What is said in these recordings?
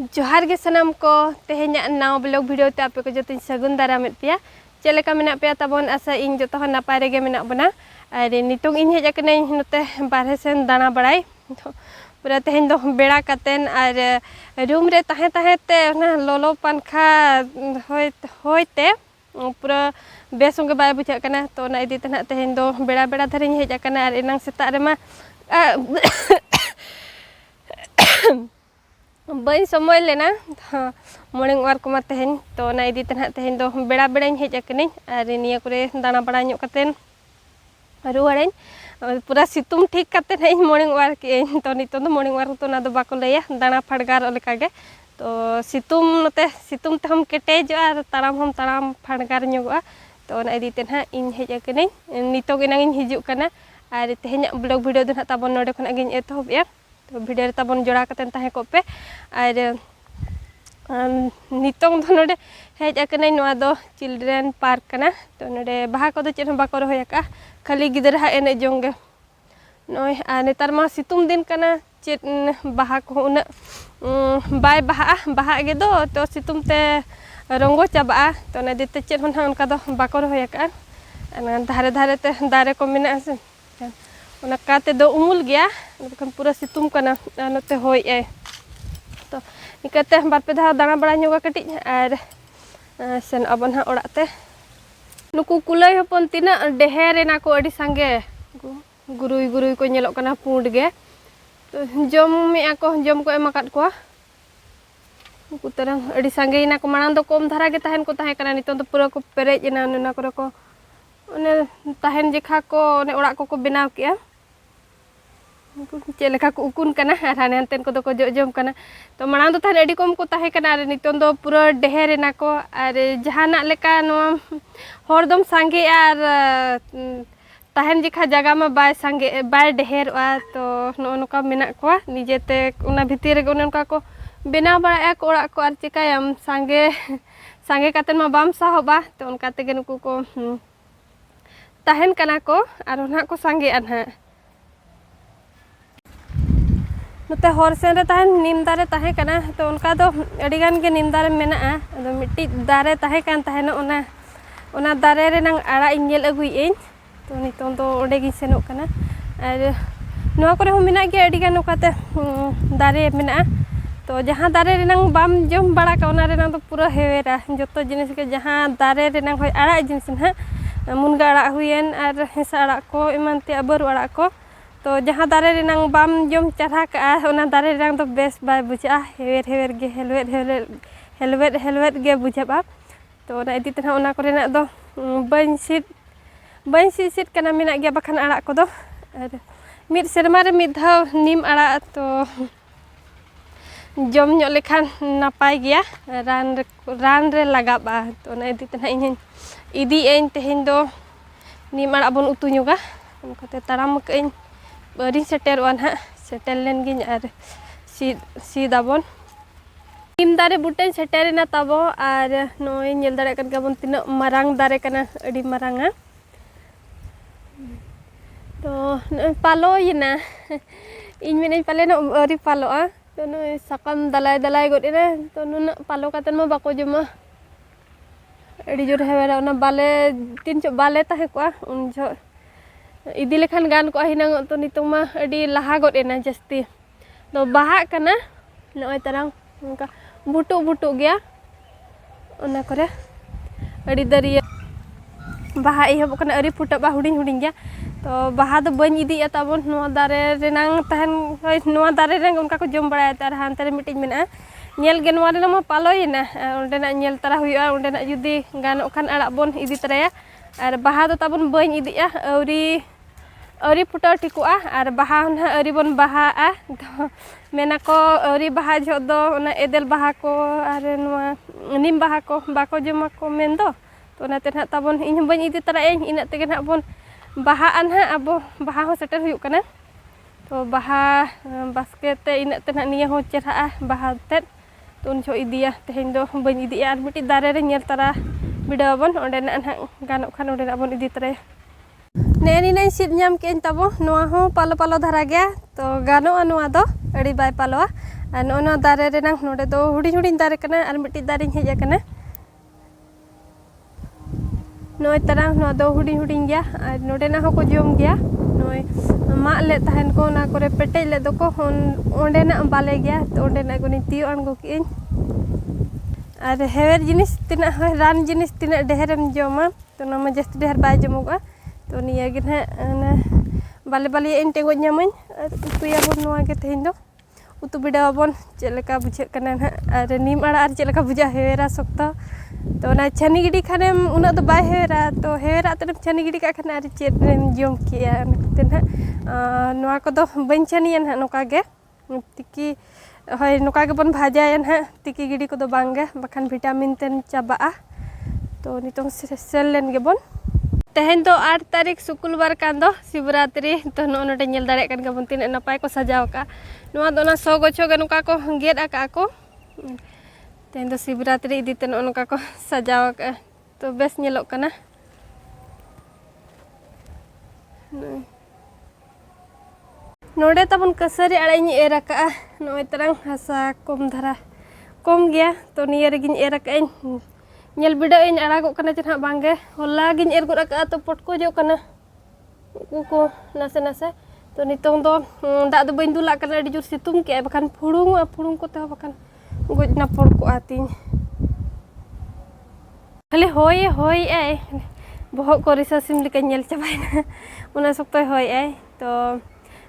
जोहार गे सनाम को तेहेन्या नाव blog video ते आपे को जतिन सगुन दारामेत पिया चेलेका मेना पेया ताबोन आशा इन जतो हन नापाय रेगे मेना बना आर नितोंग इन हेज अकनै नते बारहे सेन दाना बड़ाई पूरा तेहेन दो बेड़ा कातेन आर रूम रे ताहे ताहे ते लोलो पंखा होयते पूरा बेसंगे बाय बुझा कना तो ना इदी तना तेहेन दो बेड़ा बेड़ा धरिन हेज अकना आर एनांग सेता रेमा बई समय लेना मॉर्निंग वार्क मा तेहेन तो ना इदी तना तेहेन दो बेड़ा बेड़ाइन हेज अकनै आर निया करे दाना बड़ा ᱧᱚᱜ कतेन रुवाड़ाइन पूरा सितुम ठीक कते नहीं मॉर्निंग वार्क तो नितो दो मॉर्निंग वार्क तो ना दो बाको लैया दाना फड़गार लेकागे तो सितुम नते सितुम ते हम केटेज आर ताराम फड़गार ᱧᱚᱜᱚᱜᱼᱟ तो ना इदी तना इन हेज अकनै नितो गे नांगिन हिजुक कना आर तेहेन्या ब्लॉग वीडियो दो ना ताबोन नोडे खना गिन एतहबया तो वीडियो रे ताबोन जोड़ा कतेन ताहे को पे आर नितोंग दो नोडे हेज अकनै नोआ दो चिल्ड्रेन पार्क कना तो नोडे बाहा को दो चेन बाको रहोयका खाली गिदर हा एने जोंगे नोय आ नेतार मा सितुम दिन कना चेत बाहा को उना बाय बाहा गे दो तो सितुम ते रंगो चाबा तो ना दिते चेत होन हा उनका दो बाको रहोयका अना धारे धारे ते दारे को मेना से उना काते दो उमुल गया बखन पूरा सितुम कना नते होय ए तो निकते बारपे धा दाना बड़ा ᱧᱚᱜᱟ कटिज आर सेन अबन हा ओड़ा ते नुकु कुलय हपन तिना डेहेर एना को अडी संगे गुरुई को ñelok kana पुंड गे तो जम में को जम को एमाकात को नुकु तरंग अडी संगे इना को मानन दो कम धारा गे ताहेन को ताहे kana नितो तो पूरा को पेरेज एना नना को ओने ताहेन जेखा को ओने ओड़ा को बनाव किया चेलेका को उकुन कना आर हाने हनतेन को दो को जम कना तो मानन दो ताहेन अडी कम को ताहे कना आर नितो दो पूरा डेहेर एना को आर जहाना लेका नो हरदम संगे आर ताहेन जेखा जगह में बाय संगे बाय डेहेरवा तो नो नका मेना को निजेते उना भितिर रे उनका को बेना बड़ा को ओड़ा को आर चिकायम संगे कातेन मा बाम साहबा तो उनका तेगे नुकु को ताहेन कना को आर उना को संगे अनहा नते हर सेन रे ताहेन निम दारे ताहे कना तो उनका दो अडी गान के निम दारे मेना अदो मिट्टी दारे ताहे कान ताहेन ओना दारे रे नंग आड़ा इनेल अगुई एन तो नितों तो ओडे गी सेनो कना आर नोआ करे हो मेना गे अडी गान ओकाते दारे मेना तो जहां दारे रे नंग बाम जम बड़ा का ओना रे नंग तो पूरा हेवेरा जतो जिनिस के जहां दारे रे नंग होय आड़ा जिनिस ना मुनगा आड़ा हुयेन आर हेसा आड़ा को इमानते अबर आड़ा को तो जहां दारे रे नंग बाम जम चढ़ा का ओना दारे रे नंग तो बेस बाय बुझा हेवेर गे हेलवेट गे बुझाबा तो ना इदी तना ओना करे ना दो बन सीट कना मेना गया बखान आड़ा को दो आर मिद सेरमा रे मिद धाव निम आड़ा तो जम ᱧᱚᱜ लेखान नापाय गया रान रे लगाबा तो ना इदी तना इन इदी एन तेहेन दो निम आड़ा बन उतु ᱧᱚᱜᱟ उनकाते ताराम कइन बरी सेटेरवान हा सेटेल लेन गिन आर सीदाबन निम दारे बुटेन सेटेरना ताबो आर नोय ñel दारे कन गाबन तिना मारांग दारे कना अडी मारांगा तो पालो येना इन मेने पाले न अरी पालो तो नोय सकम दलाय गोडेना तो नुना पालो कातन मा बाको जमा अडी जोर हेवेरा ओना बाले तीन चो बाले ताहे को उन जो इदी लेखान गान को हिनांग तो नितों मा अडी लहा गोडेना जस्ती तो बाहा कना नोय तरंग उनका बुटु गया ओना करे अडी दरिया बाहा इहब कना अरी फुटबा हुडिंग गया तो बाहा दो बन इदी ताबन नो दारे रेनांग ताहन होय नो दारे रेंग उनका को जम बड़ा तार हानते रे मिटिज मेना ñel ge नोआ रे मा पालोयना ओंडेना ñel तरा हुआ ओंडेना जुदी गानो खान आड़ा बन इदी तरया आर बाहा दो ताबन बन इदिया औरी फुटाव ठिकुआ आर बाहा ना औरी बन बाहा तो मेना को औरी बाहा जो दो ओना एदेल बाहा को आर नोआ निम बाहा को बाको जमा को मेन दो तो नाते ना ताबन इन बन इदी तरा एन इना तेगे ना बन बाहा अनहा अबो बाहा हो सेटर हुयु कना तो बाहा बास्केट इना ते ना निया हो चेरहा बाहा ते तो उन जो इदिया तेहेन दो बन इदिया आर मिटी दारे रे ñel तरा बिडाबन ओंडे ना ना गानो खान ओंडे ना बन इदी तरा नेनी नै सिट ñam केन ताबो नोआ हो पालो धारा गया तो गानो नोआ दो अडी bye पालोआ Ar no dare renang node do huding dare kana ar mitti dare hej akana. Noi tarang no do huding gya ar node na hoko jom gya. Noi mak le tahen ko na kore petej le do ko onde na bale gya to onde na goni tiu an go kiin. Ar hewer jinis tina ran jinis tina deherem joma to nama just deher ba jomoga to niya gin ha na bale ente go nyamain tu ya bon noa ke tehin do utu bida bon cheleka bujhe kana na ar nim ara ar cheleka buja hewera sokta to na chani gidi khanem una do bai hewera to hewera tanem chani gidi ka khana ar chet rem jom kiya ten ha noa ko do bain chani yan ha noka ge tiki hoy noka ge bon bhaja yan ha tiki gidi ko do bangge bakhan vitamin ten chaba to nitong sel len ge bon Tehen do 8 tarik शुक्रवार कांदो शिवरात्रि तो नोटे nail दाड़े कान गबन तीन नपाय को सजाव का नोआ दो ना 100 गछो गे नुका को गेद आका को तहेन दो शिवरात्रि इदी ते नुका को सजाव का तो बेस नेलो कना नोडे तबन कसरी आड़ाई एर का नोय तरंग हसा कम धरा कम गया तो नियर गिन एर का Nyel bida in arago kana chen ha bangge hola gin er gora ka to potko jo kana ko nase to nitong do da do bain dula kana di jur situm ke bakan phurung ko ta bakan goj na por ko atin khale hoy ai bohok ko risa sim lika nyel chabaina una soktoy hoy ai to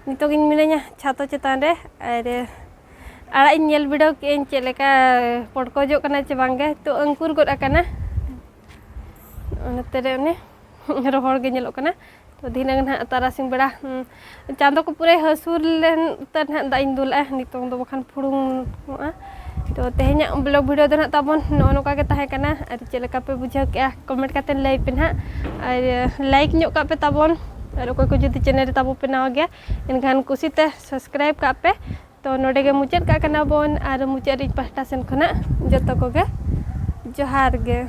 nitong in minanya chato chetan re are Ara nyel video ke cheleka podko jo kana che bangge to angkur god akana ona tere ne rohor ge nyelok kana to dinang na tarasing beda chando ko pure hasur len tan ha da indul nitong do bakhan phurung to tehnya blog video do na tabon no ka ke tahe kana ar cheleka pe bujha ke comment katen lay pin ha ar like nyok ka pe tabon ar ko jodi channel re tabo pe na gya enkhan kusi te subscribe ka pe तो नोडे गे मुचाद का कना bone are मुचाद इ pasta Sen खना जतो को गे जोहार गे